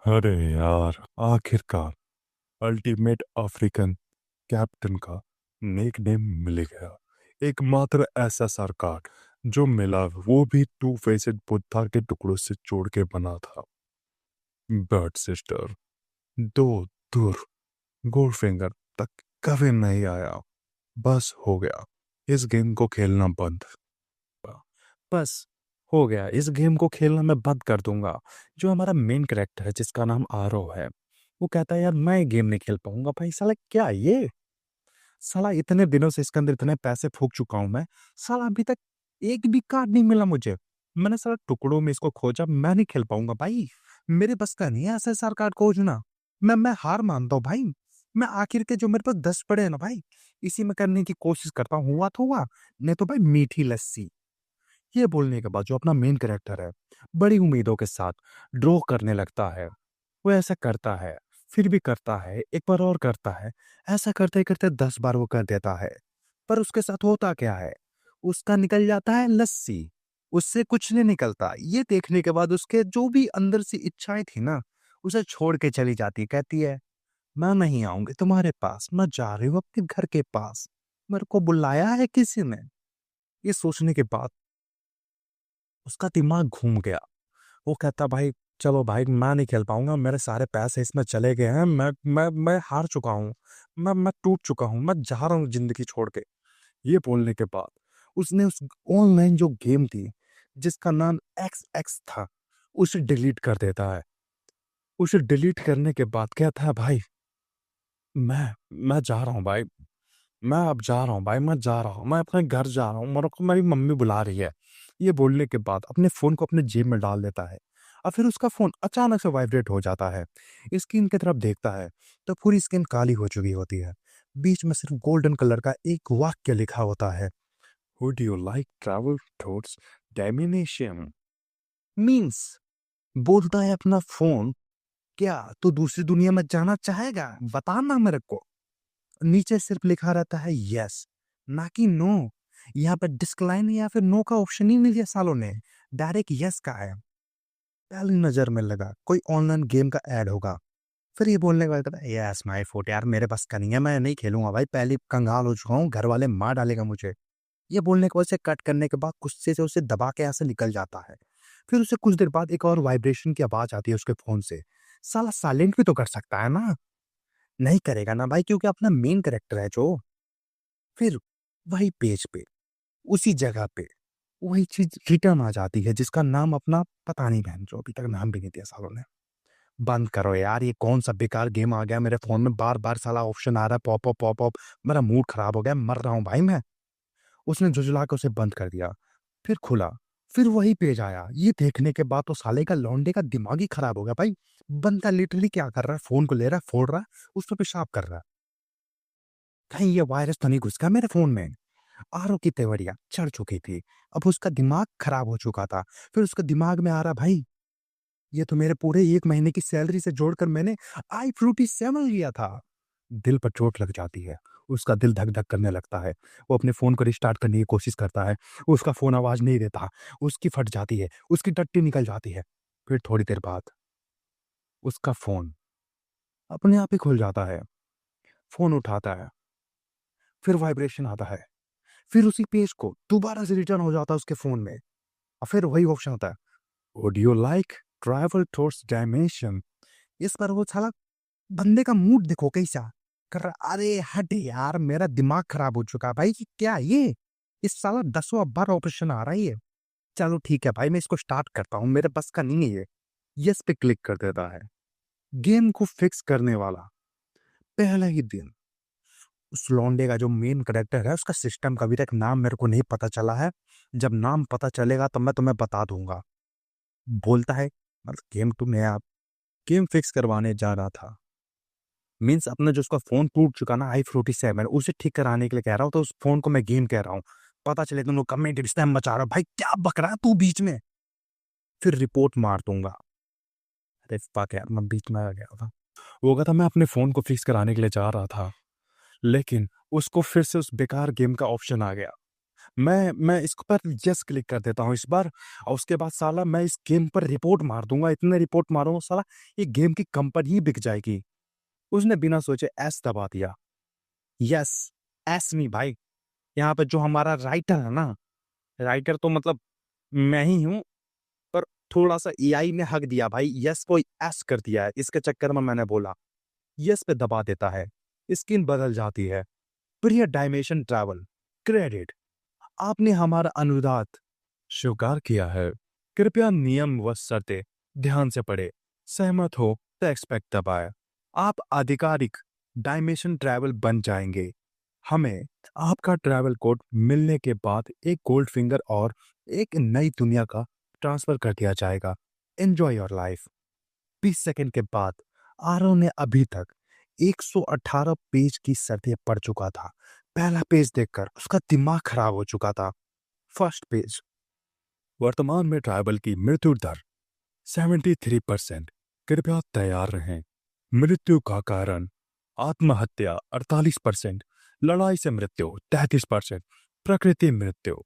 अरे यार, आखिरकार अल्टीमेट अफ्रीकन कैप्टन का नेक नेम मिल गया। एकमात्र ऐसा सरकार जो मिला वो भी टू फेसेड बुद्धा के टुकड़ों से जोड़ के बना था। बर्ड सिस्टर दो दूर गोल्डफिंगर तक कभी नहीं आया। बस हो गया, इस गेम को खेलना बंद। बस हो गया, इस गेम को खेलना मैं बंद कर दूंगा। जो हमारा मेन कैरेक्टर है जिसका नाम आरो है, वो कहता है यार मैं ये गेम नहीं खेल पाऊंगा। भाई साला क्या ये, साला इतने दिनों से इसके अंदर इतने पैसे फूक चुका हूं मैं, साला अभी तक एक भी कार्ड नहीं मिला मुझे। मैंने साला टुकड़ों में इसको खोजा, मैं नहीं खेल पाऊंगा भाई। मेरे बस का नहीं है ऐसे सार कार्ड खोजना। मैं हार मानता हूँ भाई। मैं आखिर के जो मेरे पास 10 पड़े हैं ना भाई, इसी में करने की कोशिश करता हूँ। हुआ तो हुआ, नहीं तो भाई मीठी लस्सी। ये बोलने के बाद जो अपना मेन कैरेक्टर है बड़ी उम्मीदों के साथ ड्रॉ करने लगता है। वो ऐसा करता है, फिर भी करता है, एक बार और करता है। ऐसा करते करते 10 बार वो कर देता है। पर उसके साथ होता क्या है, उसका निकल जाता है लस्सी, उससे कुछ नहीं निकलता। ये देखने के बाद उसके जो भी अंदर से इच्छाएं थी ना, उसे छोड़ के चली जाती। कहती है मैं नहीं आऊंगी तुम्हारे पास, मैं जा रही हूँ अपने घर के पास, मेरे को बुलाया है किसी ने। ये सोचने के बाद उसका दिमाग घूम गया। वो कहता भाई चलो भाई मैं नहीं खेल पाऊंगा, मेरे सारे पैसे इसमें चले गए हैं, मैं हार चुका हूँ। मैं टूट चुका हूँ, मैं जा रहा हूँ जिंदगी छोड़ के। ये बोलने के बाद उसने उस ऑनलाइन जो गेम थी जिसका नाम एक्स एक्स था, उसे डिलीट कर देता है। उसे डिलीट करने के बाद कहता है भाई मैं जा रहा हूँ भाई, मैं अब जा रहा हूँ भाई, मैं जा रहा हूँ, मैं अपने घर जा रहा हूँ, मेरे को मेरी मम्मी बुला रही है। ये बोलने के बाद अपने फोन को अपने जेब में डाल देता है। और फिर उसका फोन अचानक से वाइब्रेट हो जाता है। स्क्रीन की तरफ देखता है तो पूरी स्क्रीन काली हो चुकी होती है। बीच में सिर्फ गोल्डन कलर का एक वाक्य लिखा होता है, would you like travel towards dimension. Means बोलता है अपना फोन, क्या तू दूसरी दुनिया में जाना चाहेगा, बताना मेरे को। नीचे सिर्फ लिखा रहता है यस, ना कि नो। यहाँ पर डिस्क्लाइन या फिर नो का ऑप्शन ही नहीं दिया सालों ने, डायरेक्ट यस का है। पहली नजर में लगा कोई ऑनलाइन गेम का ऐड होगा। फिर ये बोलने के बाद कहता है यस माय फुट, यार मेरे पास का नहीं है, मैं नहीं खेलूंगा भाई, पहले कंगाल हो चुका हूँ, घर वाले मार डालेगा मुझे। ये बोलने के बाद से कट करने के बाद गुस्से से उसे दबा के यहाँ से निकल जाता है। फिर उसे कुछ देर बाद एक और वाइब्रेशन की आवाज आती है उसके फोन से। साला साइलेंट भी तो कर सकता है ना। नहीं करेगा ना भाई, क्योंकि अपना मेन कैरेक्टर है जो। फिर वही पेज पे, उसी जगह पे वही चीज रिटर्न आ जाती है जिसका नाम अपना पता नहीं, बहन जो अभी तक नाम भी नहीं दिया सालों ने। बंद करो यार, ये कौन सा बेकार गेम आ गया मेरे फोन में, बार बार साला ऑप्शन आ रहा है पॉप अप पॉप अप। मेरा मूड खराब हो गया, मर रहा हूँ भाई मैं। उसने झुझला के उसे बंद कर दिया। फिर खुला, फिर वही पेज आया। ये देखने के बाद तो साले का लौंडे का दिमाग ही खराब हो गया भाई। बंदा लिटरली क्या कर रहा है, फोन को ले रहा है, फोड़ रहा है, उस पर पेशाब कर रहा है। कहीं ये वायरस तो नहीं घुस गया मेरे फोन में। आरओ की तेवरियां चढ़ चुकी थी। अब उसका दिमाग खराब हो चुका था। फिर उसका दिमाग में आ रहा भाई, ये तो मेरे पूरे 1 महीने की सैलरी से जोड़कर मैंने आई फ्रूटी सेवन लिया था। दिल पर चोट लग जाती है। उसका दिल धक धक करने लगता है। वो अपने फोन को रिस्टार्ट करने की कोशिश करता है। उसका फोन आवाज नहीं देता। उसकी फट जाती है, उसकी टट्टी निकल जाती है। फिर थोड़ी देर बाद उसका फोन अपने आप ही खुल जाता है। फोन उठाता है, फिर वाइब्रेशन आता है। फिर उसी पेज को दोबारा से रिटर्न हो जाता है उसके फोन में। और फिर वही ऑप्शन होता है, would you like travel towards dimension. इस पर वो साला बंदे का मूड देखो कैसा कर रहा। अरे हट यार, मेरा दिमाग खराब हो चुका है भाई कि क्या ये, इस साला 10वां बार ऑपरेशन आ रहा है ये। चलो ठीक है भाई, मैं इसको स्टार्ट करता हूँ, मेरे बस का नहीं है ये। यस पे क्लिक कर देता है। गेम को फिक्स करने वाला पहला ही दिन। उस लौंडे का जो मेन करेक्टर है, उसका सिस्टम का अभी तक नाम मेरे को नहीं पता चला है। जब नाम पता चलेगा तो मैं तुम्हें बता दूंगा। बोलता है मतलब गेम टू नया गेम फिक्स करवाने जा रहा था। मीन्स अपना जो उसका फोन टूट चुका ना i47, उसे ठीक कराने के लिए कह रहा हूँ, तो उस फोन को मैं गेम कह रहा हूँ। पता चले तुम लोग कमेंट स्पैम मचा रहा हो, भाई क्या बक रहा है तू बीच में। फिर रिपोर्ट मार दूंगा। अरे फक यार, मैं बीच में आ गया था। वो कहता मैं अपने फोन को फिक्स कराने के लिए जा रहा था, लेकिन उसको फिर से उस बेकार गेम का ऑप्शन आ गया। मैं इस पर यस क्लिक कर देता हूँ इस बार, और उसके बाद साला मैं इस गेम पर रिपोर्ट मार दूंगा, इतने रिपोर्ट मारूंगा साला ये गेम की कंपनी ही बिक जाएगी। उसने बिना सोचे एस दबा दिया। यस, एस नहीं भाई, यहाँ पे जो हमारा राइटर है ना, राइटर तो मतलब मैं ही हूँ, पर थोड़ा सा एआई ने हक दिया भाई, यस को एस कर दिया है, इसके चक्कर में मैंने बोला यस पे दबा देता है, स्किन बदल जाती है। प्रिय डायमेंशन ट्रैवल क्रेडिट, आपने हमारा अनुरोध स्वीकार किया है। कृपया नियम व शर्तें ध्यान से पढ़े, सहमत हो तो एक्सपेक्ट दबाएं। आप आधिकारिक डायमेंशन ट्रैवल बन जाएंगे। हमें आपका ट्रैवल कोड मिलने के बाद एक गोल्ड फिंगर और एक नई दुनिया का ट्रांसफर कर दिया जाएगा। Enjoy your life. 20 सेकंड के बाद आरव ने अभी तक 118 पेज की शर्तें पढ़ चुका था। पहला पेज देखकर उसका दिमाग खराब हो चुका था। फर्स्ट पेज, वर्तमान में ट्राइबल की मृत्यु दर 73%। कृपया तैयार रहें। मृत्यु का कारण आत्महत्या 48%, लड़ाई से मृत्यु 33%, प्रकृति मृत्यु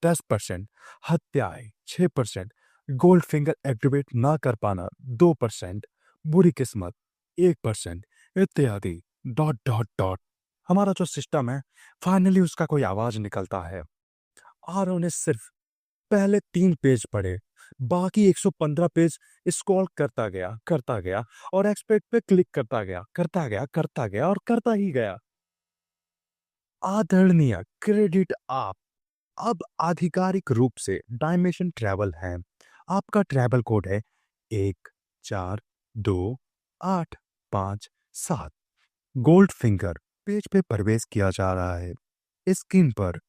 10%, हत्याएं 6%, गोल्ड फिंगर एक्टिवेट ना कर पाना 2%, बुरी किस्मत 1%, इत्यादि डॉट डॉट डॉट। हमारा जो सिस्टम है, फाइनली उसका कोई आवाज निकलता है। आरव ने सिर्फ पहले 3 पेज पढ़े, बाकी 115 पेज स्क्रॉल करता गया और एक्सपेक्ट पे क्लिक करता गया और करता ही गया। आदरणीय क्रेडिट, आप अब आधिकारिक रूप से डायमेंशन ट्रैवल हैं। आपका ट्रैवल कोड है 142857। गोल्ड फिंगर पेज पे प्रवेश किया जा रहा है। स्क्रीन पर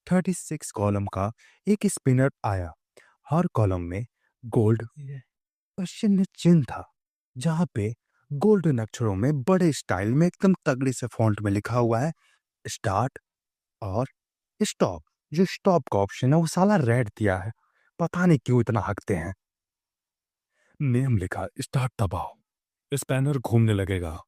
36 कॉलम का एक स्पिनर आया। हर कॉलम में गोल्ड क्वेश्चन चिन्ह था, जहां पे गोल्डन अक्षरों में बड़े स्टाइल में एकदम तगड़े से फॉन्ट में लिखा हुआ है स्टार्ट और स्टॉप। जो स्टॉप का ऑप्शन है वो साला रेड दिया है, पता नहीं क्यों इतना हकते हैं। नेम लिखा, स्टार्ट दबाओ, स्पैनर घूमने लगेगा।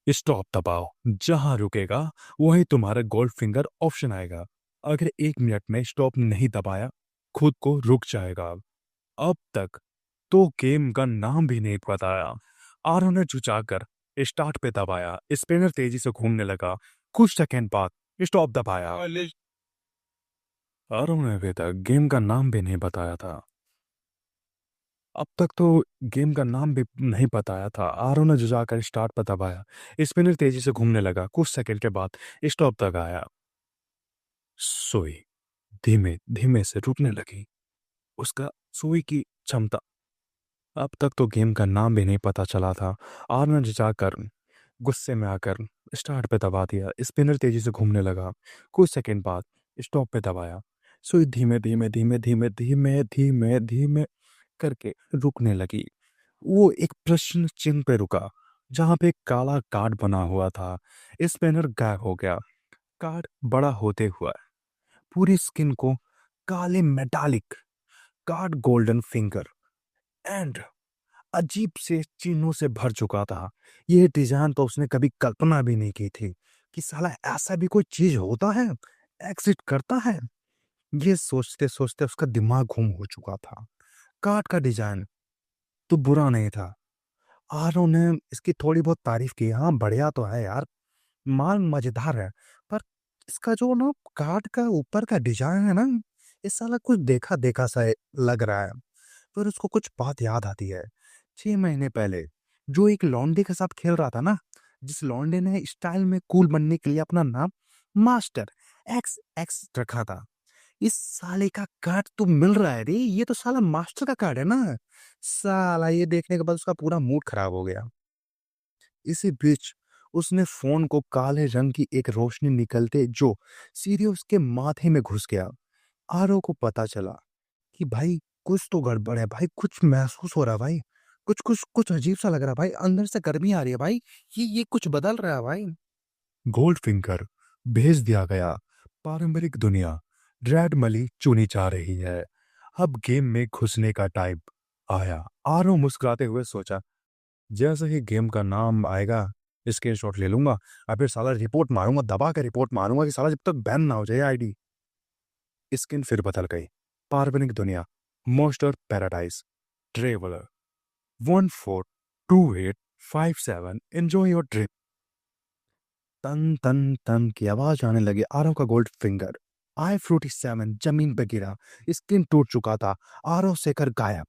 स्टॉप दबाओ, जहां रुकेगा वहीं तुम्हारा गोल्ड फिंगर ऑप्शन आएगा। अगर 1 मिनट में स्टॉप नहीं दबाया खुद को रुक जाएगा। अब तक तो गेम का नाम भी नहीं बताया। आरव ने झुचाकर स्टार्ट पे दबाया, स्पिनर तेजी से घूमने लगा। कुछ सेकंड बाद स्टॉप दबाया। आरव ने अभी तक गेम का नाम भी नहीं बताया था। अब तक तो गेम का नाम भी नहीं बताया था। आरव ने झुकाकर स्टार्ट पर दबाया, स्पिनर तेजी से घूमने लगा। कुछ सेकंड के बाद स्टॉप दबाया। सुई धीमे धीमे से रुकने लगी। उसका सुई की क्षमता। अब तक तो गेम का नाम भी नहीं पता चला था। आरव ने झुकाकर गुस्से में आकर स्टार्ट पे दबा दिया। स्पिनर तेजी से घूमने लगा। कुछ सेकंड बाद स्टॉप पे दबाया। सुई धीमे धीमे धीमे धीमे धीमे धीमे धीमे करके रुकने लगी। वो एक प्रश्न चिन्ह पे रुका, जहां पे एक काला कार्ड बना हुआ था। स्पिनर गायब हो गया। कार्ड बड़ा होते हुआ पूरी स्किन को काले metallic card golden finger and अजीब से चिन्हों से भर चुका था। यह डिजाइन तो उसने कभी कल्पना भी नहीं की थी कि साला ऐसा भी कोई चीज होता है, एग्जिट करता है। ये सोचते सोचते उसका दिमाग घूम हो चुका था। कार्ड का डिजाइन तो बुरा नहीं था। आरव ने इसकी थोड़ी बहुत तारीफ की, हाँ बढ़िया तो है यार, माल मजेदार है। पर इसका जो ना कार्ड का ऊपर का डिजाइन है ना, इस साला कुछ देखा देखा सा लग रहा है। फिर उसको कुछ बात याद आती है। 6 महीने पहले जो एक लौंडे के साथ खेल रहा था ना, जिस लौंडे ने स्टाइल में कूल बनने के लिए अपना नाम मास्टर एक्स एक्स रखा था, इस साले का कार्ड तो मिल रहा है रे। ये तो साला मास्टर का कार्ड है ना। साला ये देखने के बाद उसका पूरा मूड खराब हो गया। इसी बीच उसने फोन को काले रंग की एक रोशनी निकलते जो सीधे उसके माथे में घुस गया। आरव को पता चला कि भाई कुछ तो गड़बड़ है भाई, कुछ महसूस हो रहा है भाई, कुछ कुछ कुछ अजीब सा लग रहा है भाई, अंदर से गर्मी आ रही है भाई। ये कुछ बदल रहा है भाई। गोल्ड फिंगर भेज दिया गया। पारंपरिक दुनिया रेड मली चुनी जा रही है। अब गेम में घुसने का टाइम आया। आरव मुस्कुराते हुए सोचा, जैसे ही गेम का नाम आएगा स्क्रीनशॉट ले लूंगा और फिर साला रिपोर्ट मारूंगा, दबा के रिपोर्ट मारूंगा कि साला जब तक बैन ना हो जाए आईडी। स्किन फिर बदल गई। पार्वनिक दुनिया, मोस्टर paradise, traveller 142857, enjoy your trip. तन तन तन की आवाज आने लगी। आरव का गोल्ड फिंगर I-47 जमीन पे गिरा। स्किन टूट चुका था। आरव शेखर गायब।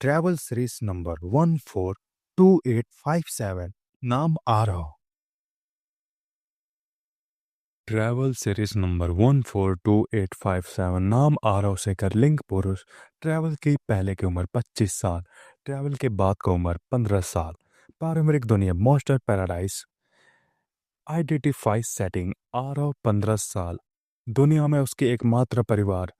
ट्रैवल सीरीज नंबर 142857, नाम आरव। ट्रैवल सीरीज नंबर 142857, नाम आरव शेखर, लिंग पुरुष। ट्रैवल की पहले की उम्र 25 साल, ट्रैवल के बाद की उम्र 15 साल। पारंपरिक दुनिया, monster paradise. Identify setting, Aarav 15 साल, दुनिया में उसके एकमात्र परिवार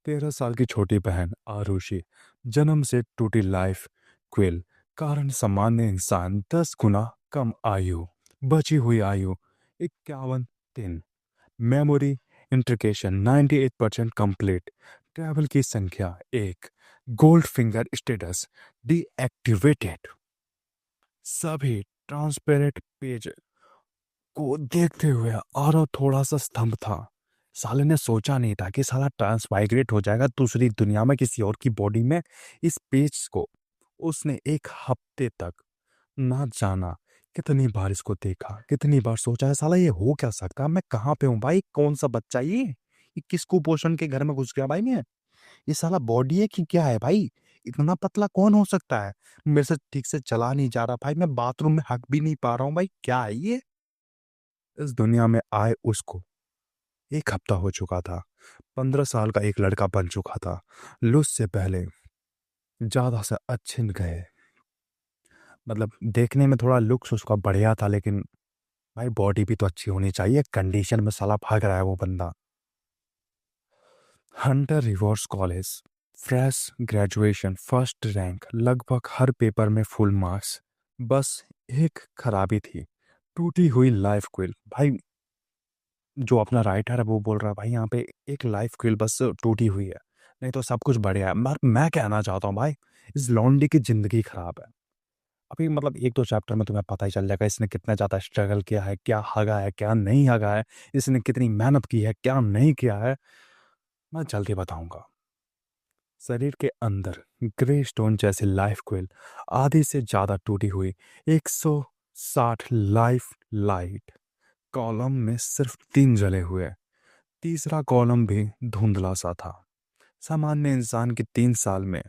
13 साल की छोटी बहन आरुषि। जन्म से टूटी लाइफ क्विल, कारण सामान्य इंसान 10 गुना कम आयु। बची हुई आयु 51 दिन। Memory इंट्रिकेशन 98% complete. ट्रैवल की संख्या 1। Gold finger status deactivated. सभी ट्रांसपेरेंट पेज को देखते हुए आरव थोड़ा सा स्तंभ था। साले ने सोचा नहीं था कि साला ट्रांसमाइग्रेट हो जाएगा दूसरी दुनिया में, किसी और की बॉडी में। इस पेज को उसने एक हफ्ते तक ना जाना। कितनी बार इसको देखा, कितनी बार सोचा है साला ये हो क्या सकता है, मैं कहाँ पे हूँ भाई, कौन सा बच्चा ये किस कुपोषण के घर में घुस गया भाई मैं। ये साला बॉडी है कि क्या है भाई, इतना पतला कौन हो सकता है। मेरे से ठीक से चला नहीं जा रहा भाई, मैं बाथरूम में हक भी नहीं पा रहा हूँ भाई, क्या है ये। इस दुनिया में आए उसको एक हफ्ता हो चुका था। 15 साल का एक लड़का बन चुका था। लुस से पहले ज्यादा से अच्छे गए, मतलब देखने में थोड़ा लुक्स उसका बढ़िया था, लेकिन भाई बॉडी भी तो अच्छी होनी चाहिए। कंडीशन में साला भाग रहा है वो बंदा। Hunter rewards college, fresh graduation, first rank, लगभग हर पेपर में फुल मार्क्स। बस एक खराबी थी, टूटी हुई लाइफ क्विल। भाई जो अपना राइटर है वो बोल रहा है भाई यहाँ पे एक लाइफ क्विल बस टूटी हुई है, नहीं तो सब कुछ बढ़िया है। मैं कहना चाहता हूँ भाई, इस लॉन्डी की जिंदगी खराब है। अभी मतलब एक दो चैप्टर में तुम्हें पता ही चल जाएगा इसने कितना ज़्यादा स्ट्रगल किया है, क्या हगा है क्या नहीं हगा है, इसने कितनी मेहनत की है क्या नहीं किया है। मैं जल्दी बताऊंगा। शरीर के अंदर ग्रे स्टोन जैसी लाइफ क्विल आधी से ज़्यादा टूटी हुई। 160 लाइफ लाइट, कॉलम में सिर्फ 3 जले हुए। तीसरा कॉलम भी धुंधला सा था। सामान्य इंसान के 3 साल में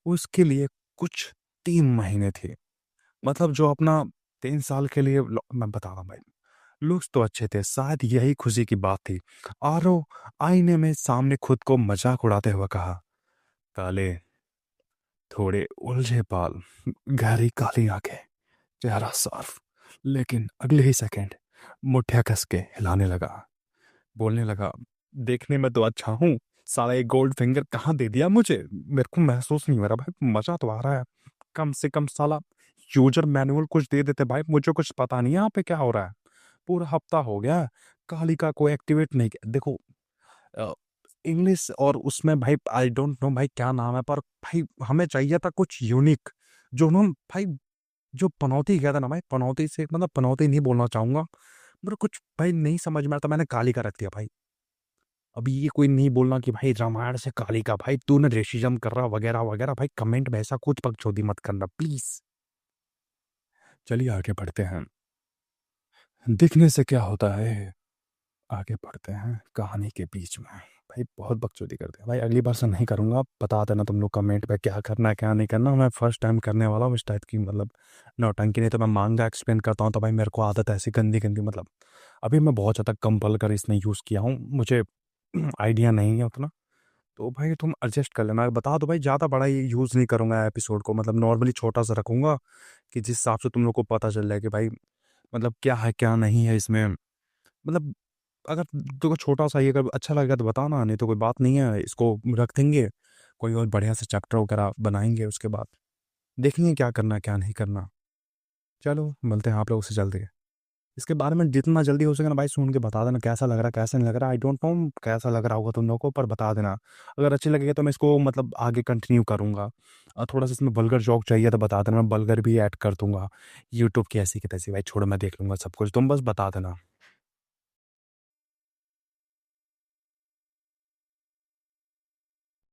उसके लिए कुछ 3 महीने थे। मतलब जो अपना 3 साल के लिए मैं बता रहा हूँ भाई, लुक्स तो अच्छे थे, शायद यही खुशी की बात थी। आरो आईने में सामने खुद को मजाक उड़ाते हुए कहा, काले थोड़े उलझे बाल, गहरी काली आंखें, चेहरा साफ। लेकिन अगले ही सेकंड मुठ्ठियां कस के हिलाने लगा, बोलने लगा, देखने में तो अच्छा हूँ, साला एक गोल्ड फिंगर कहाँ दे दिया मुझे, मेरे को महसूस नहीं हो रहा भाई, मजा तो आ रहा है। कम से कम साला यूजर मैनुअल कुछ दे देते भाई, मुझे कुछ पता नहीं है यहाँ पे क्या हो रहा है। पूरा हफ्ता हो गया कालिका को एक्टिवेट नहीं किया। देखो इंग्लिश और उसमें भाई आई डोंट नो भाई क्या नाम है, पर भाई हमें चाहिए था कुछ यूनिक। जो उन्होंने भाई जो पनौती किया था ना भाई, पनौती से मतलब पनौती नहीं बोलना चाहूंगा, मतलब कुछ भाई नहीं समझ में आता, मैंने काली का रख दिया भाई। अभी ये कोई नहीं बोलना कि भाई रामायण से काली का, भाई तूने रेसिज्म कर रहा वगैरह वगैरह, भाई कमेंट में ऐसा कुछ पगचौदी मत करना प्लीज। चलिए आगे बढ़ते हैं। दिखने से क्या होता है, आगे बढ़ते हैं कहानी के बीच में। भाई बहुत बकचोदी करते हैं भाई, अगली बार से नहीं करूंगा। बता देना तुम लोग कमेंट पे क्या करना है क्या नहीं करना। मैं फर्स्ट टाइम करने वाला हूँ इस टाइप की मतलब नौटंकी, नहीं तो मैं मांगा एक्सप्लेन करता हूँ तो भाई मेरे को आदत है ऐसी गंदी गंदी, मतलब अभी मैं बहुत ज़्यादा कंपल कर इसने यूज़ किया हूँ, मुझे आइडिया नहीं है उतना। तो भाई तुम एडजस्ट कर लेना, बता दो भाई, ज़्यादा बड़ा ये यूज़ नहीं करूँगा एपिसोड को, मतलब नॉर्मली छोटा सा रखूँगा कि जिस हिसाब से तुम लोग को पता चल जाए कि भाई मतलब क्या है क्या नहीं है इसमें। मतलब अगर तो छोटा सा ये अगर अच्छा लगेगा तो बताना, नहीं तो कोई बात नहीं है, इसको रख देंगे, कोई और बढ़िया से चैप्टर वगैरह बनाएंगे, उसके बाद देखेंगे क्या करना है क्या नहीं करना। चलो मिलते हैं आप लोगों से जल्दी। इसके बारे में जितना जल्दी हो सके ना भाई सुन के बता देना कैसा लग रहा है कैसा नहीं लग रहा। आई डोंट नो कैसा लग रहा होगा तुम लोगों को, पर बता देना। अगर अच्छी लगेगा तो मैं इसको मतलब आगे कंटिन्यू करूँगा। और थोड़ा सा इसमें बल्गर जॉक चाहिए तो बता देना, मैं बल्गर भी ऐड कर दूंगा। यूट्यूब की ऐसी की तैसी भाई छोड़ो, मैं देख लूंगा सब कुछ, तुम बस बता देना।